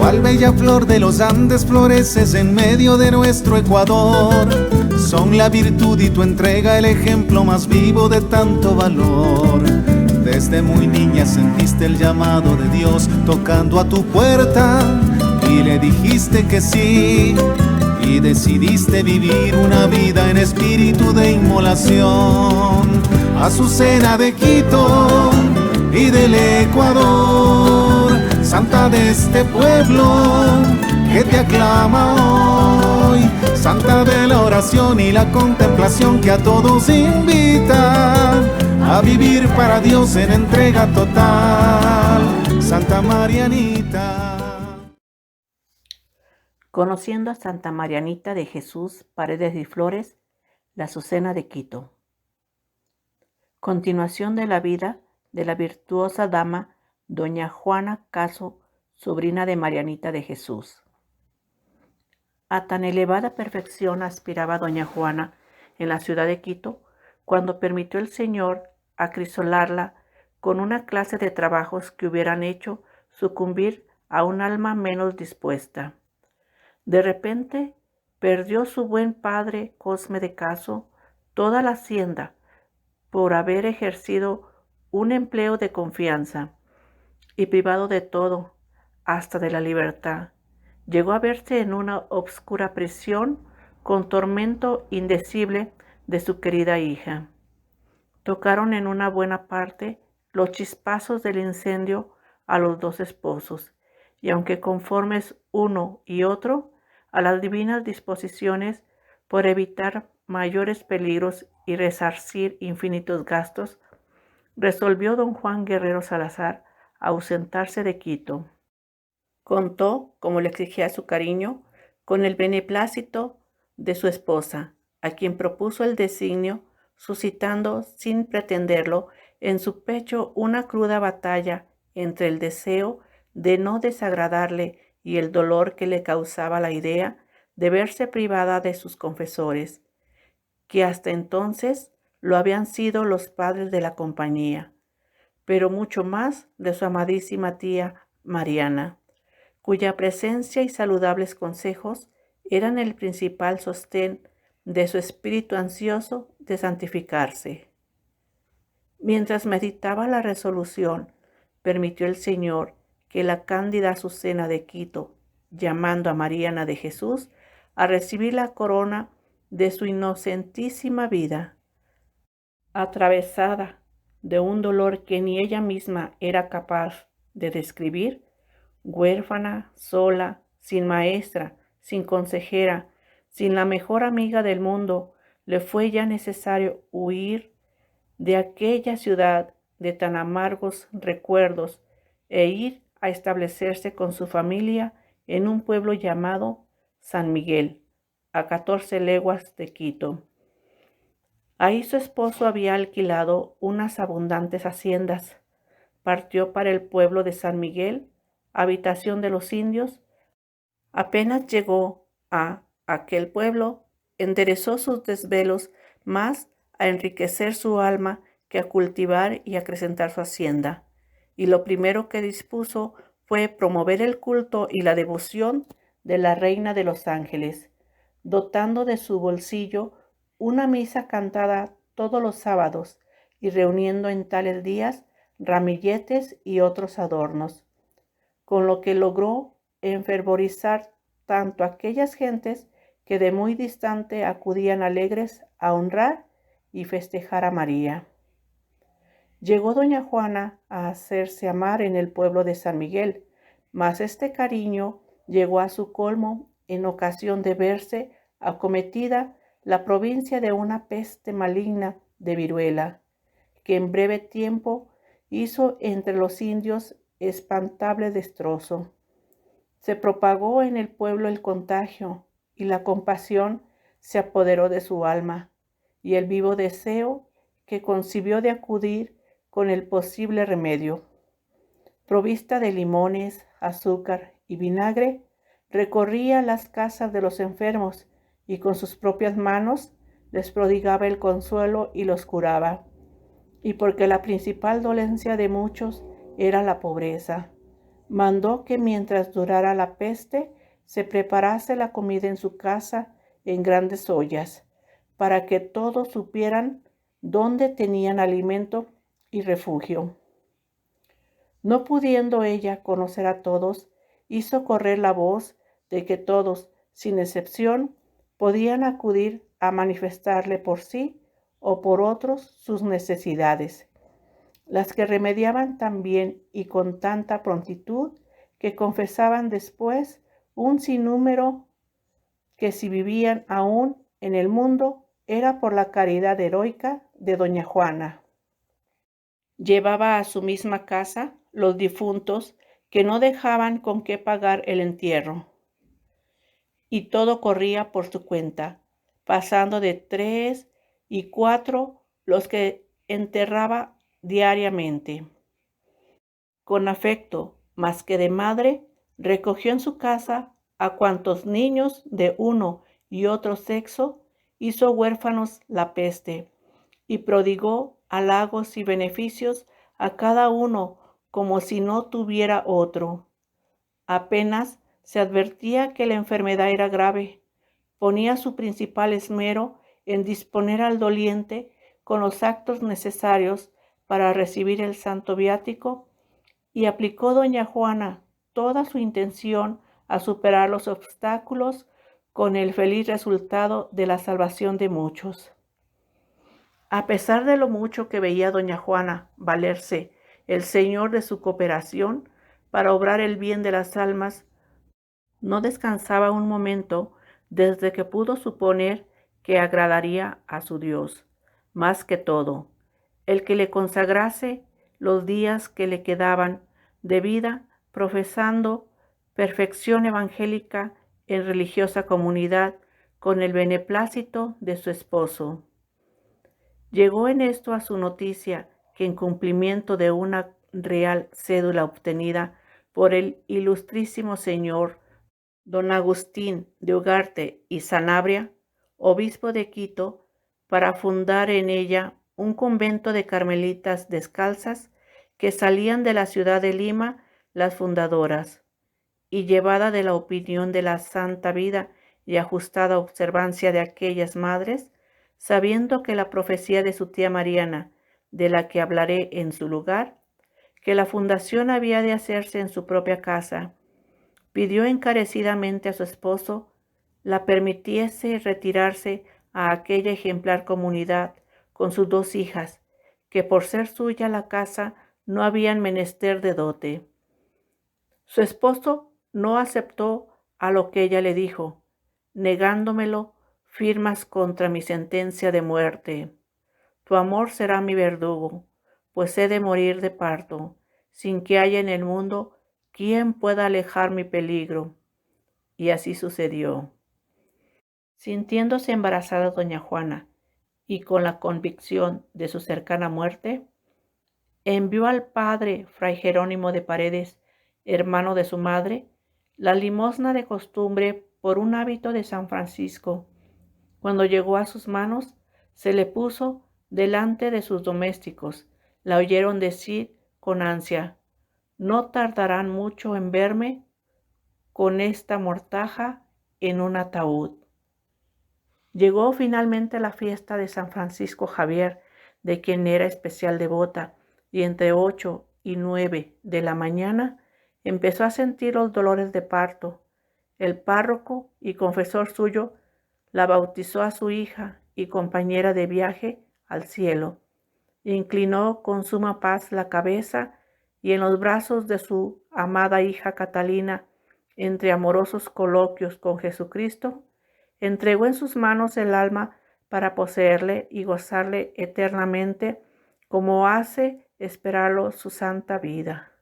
Cual bella flor de los Andes floreces en medio de nuestro Ecuador. Son la virtud y tu entrega el ejemplo más vivo de tanto valor. Desde muy niña sentiste el llamado de Dios tocando a tu puerta y le dijiste que sí, y decidiste vivir una vida en espíritu de inmolación. Azucena de Quito y del Ecuador, santa de este pueblo que te aclama hoy, santa de la oración y la contemplación que a todos invita a vivir para Dios en entrega total, Santa Marianita. Conociendo a Santa Marianita de Jesús Paredes y Flores, la Azucena de Quito. Continuación de la vida de la virtuosa dama doña Juana Caso, sobrina de Marianita de Jesús. A tan elevada perfección aspiraba doña Juana en la ciudad de Quito, cuando permitió el Señor acrisolarla con una clase de trabajos que hubieran hecho sucumbir a un alma menos dispuesta. De repente perdió su buen padre Cosme de Caso toda la hacienda por haber ejercido un empleo de confianza, y privado de todo, hasta de la libertad. Llegó a verse en una obscura prisión con tormento indecible de su querida hija. Tocaron en una buena parte los chispazos del incendio a los dos esposos, y aunque conformes uno y otro a las divinas disposiciones por evitar mayores peligros y resarcir infinitos gastos, resolvió don Juan Guerrero Salazar ausentarse de Quito. Contó, como le exigía su cariño, con el beneplácito de su esposa, a quien propuso el designio, suscitando, sin pretenderlo, en su pecho una cruda batalla entre el deseo de no desagradarle y el dolor que le causaba la idea de verse privada de sus confesores, que hasta entonces lo habían sido los padres de la compañía, pero mucho más de su amadísima tía Mariana, cuya presencia y saludables consejos eran el principal sostén de su espíritu ansioso de santificarse. Mientras meditaba la resolución, permitió el Señor que la cándida Azucena de Quito, llamando a Mariana de Jesús, a recibir la corona de su inocentísima vida, atravesada de un dolor que ni ella misma era capaz de describir, huérfana, sola, sin maestra, sin consejera, sin la mejor amiga del mundo, le fue ya necesario huir de aquella ciudad de tan amargos recuerdos e ir a establecerse con su familia en un pueblo llamado San Miguel, a 14 leguas de Quito. Ahí su esposo había alquilado unas abundantes haciendas. Partió para el pueblo de San Miguel, habitación de los indios. Apenas llegó a aquel pueblo, enderezó sus desvelos más a enriquecer su alma que a cultivar y acrecentar su hacienda. Y lo primero que dispuso fue promover el culto y la devoción de la Reina de los Ángeles, dotando de su bolsillo una misa cantada todos los sábados y reuniendo en tales días ramilletes y otros adornos, con lo que logró enfervorizar tanto a aquellas gentes que de muy distante acudían alegres a honrar y festejar a María. Llegó doña Juana a hacerse amar en el pueblo de San Miguel, mas este cariño llegó a su colmo en ocasión de verse acometida la provincia de una peste maligna de viruela, que en breve tiempo hizo entre los indios espantable destrozo. Se propagó en el pueblo el contagio, y la compasión se apoderó de su alma, y el vivo deseo que concibió de acudir con el posible remedio. Provista de limones, azúcar y vinagre, recorría las casas de los enfermos y con sus propias manos les prodigaba el consuelo y los curaba. Y porque la principal dolencia de muchos era la pobreza, Mandó que mientras durara la peste, se preparase la comida en su casa en grandes ollas, para que todos supieran dónde tenían alimento y refugio. No pudiendo ella conocer a todos, hizo correr la voz de que todos, sin excepción, podían acudir a manifestarle por sí o por otros sus necesidades, las que remediaban tan bien y con tanta prontitud que confesaban después un sinnúmero que si vivían aún en el mundo era por la caridad heroica de doña Juana. Llevaba a su misma casa los difuntos que no dejaban con qué pagar el entierro, y todo corría por su cuenta, pasando de 3 y 4 los que enterraba diariamente. Con afecto más que de madre, recogió en su casa a cuantos niños de uno y otro sexo hizo huérfanos la peste, y prodigó halagos y beneficios a cada uno como si no tuviera otro. Apenas se advertía que la enfermedad era grave, ponía su principal esmero en disponer al doliente con los actos necesarios para recibir el santo viático, y aplicó doña Juana toda su intención a superar los obstáculos con el feliz resultado de la salvación de muchos. A pesar de lo mucho que veía doña Juana valerse el Señor de su cooperación para obrar el bien de las almas, no descansaba un momento desde que pudo suponer que agradaría a su Dios, más que todo, el que le consagrase los días que le quedaban de vida, profesando perfección evangélica en religiosa comunidad con el beneplácito de su esposo. Llegó en esto a su noticia que en cumplimiento de una real cédula obtenida por el ilustrísimo señor don Agustín de Ugarte y Sanabria, obispo de Quito, para fundar en ella un convento de carmelitas descalzas que salían de la ciudad de Lima las fundadoras, y llevada de la opinión de la santa vida y ajustada observancia de aquellas madres, sabiendo que la profecía de su tía Mariana, de la que hablaré en su lugar, que la fundación había de hacerse en su propia casa, pidió encarecidamente a su esposo la permitiese retirarse a aquella ejemplar comunidad con sus 2 hijas, que por ser suya la casa no habían menester de dote. Su esposo no aceptó a lo que ella le dijo, negándomelo firmas contra mi sentencia de muerte. Tu amor será mi verdugo, pues he de morir de parto, sin que haya en el mundo quien pueda alejar mi peligro. Y así sucedió. Sintiéndose embarazada doña Juana y con la convicción de su cercana muerte, envió al padre Fray Jerónimo de Paredes, hermano de su madre, la limosna de costumbre por un hábito de San Francisco. Cuando llegó a sus manos, se le puso delante de sus domésticos. La oyeron decir con ansia: no tardarán mucho en verme con esta mortaja en un ataúd. Llegó finalmente la fiesta de San Francisco Javier, de quien era especial devota, y entre 8 y 9 de la mañana empezó a sentir los dolores de parto. El párroco y confesor suyo la bautizó a su hija y compañera de viaje al cielo. Inclinó con suma paz la cabeza y en los brazos de su amada hija Catalina, entre amorosos coloquios con Jesucristo, entregó en sus manos el alma para poseerle y gozarle eternamente, como hace esperarlo su santa vida.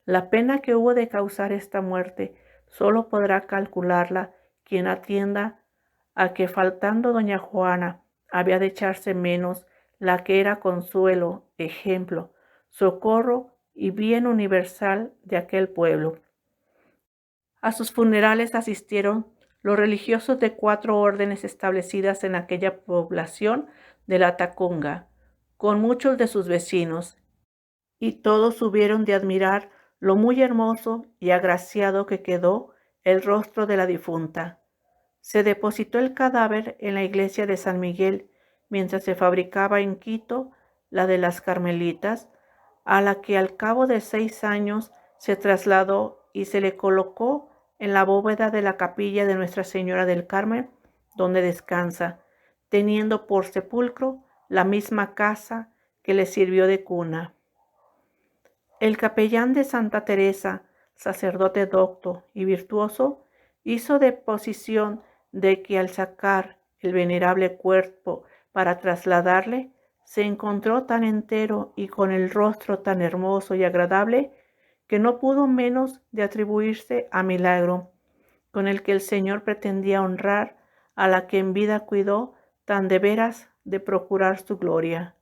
La pena que hubo de causar esta muerte solo podrá calcularla quien atienda a que, faltando doña Juana, había de echarse menos la que era consuelo, ejemplo, socorro y bien universal de aquel pueblo. A sus funerales asistieron los religiosos de 4 órdenes establecidas en aquella población de la Tacunga, con muchos de sus vecinos, y todos hubieron de admirar lo muy hermoso y agraciado que quedó el rostro de la difunta. Se depositó el cadáver en la iglesia de San Miguel, mientras se fabricaba en Quito la de las Carmelitas, a la que al cabo de 6 años se trasladó y se le colocó en la bóveda de la capilla de Nuestra Señora del Carmen, donde descansa, teniendo por sepulcro la misma casa que le sirvió de cuna. El capellán de Santa Teresa, sacerdote docto y virtuoso, hizo deposición de que al sacar el venerable cuerpo para trasladarle, se encontró tan entero y con el rostro tan hermoso y agradable que no pudo menos de atribuirse a milagro, con el que el Señor pretendía honrar a la que en vida cuidó tan de veras de procurar su gloria.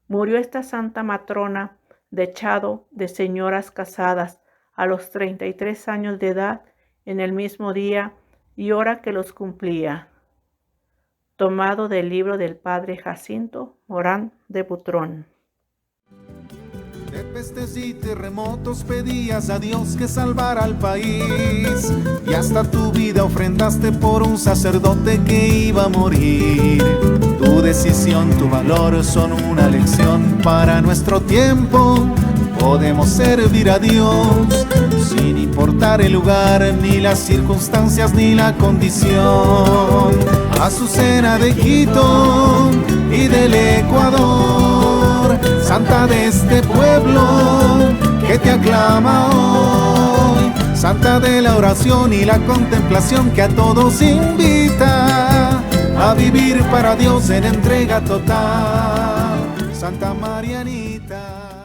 Murió esta santa matrona dechado de señoras casadas a los 33 años de edad en el mismo día y hora que los cumplía. Tomado del libro del padre Jacinto Morán de Butrón. De pestes y terremotos pedías a Dios que salvara al país, y hasta tu vida ofrendaste por un sacerdote que iba a morir. Tu decisión, tu valor son una lección para nuestro tiempo. Podemos servir a Dios sin importar el lugar, ni las circunstancias, ni la condición. Azucena de Quito y del Ecuador, santa de este pueblo que te aclama hoy, santa de la oración y la contemplación que a todos invita a vivir para Dios en entrega total. Santa Marianita.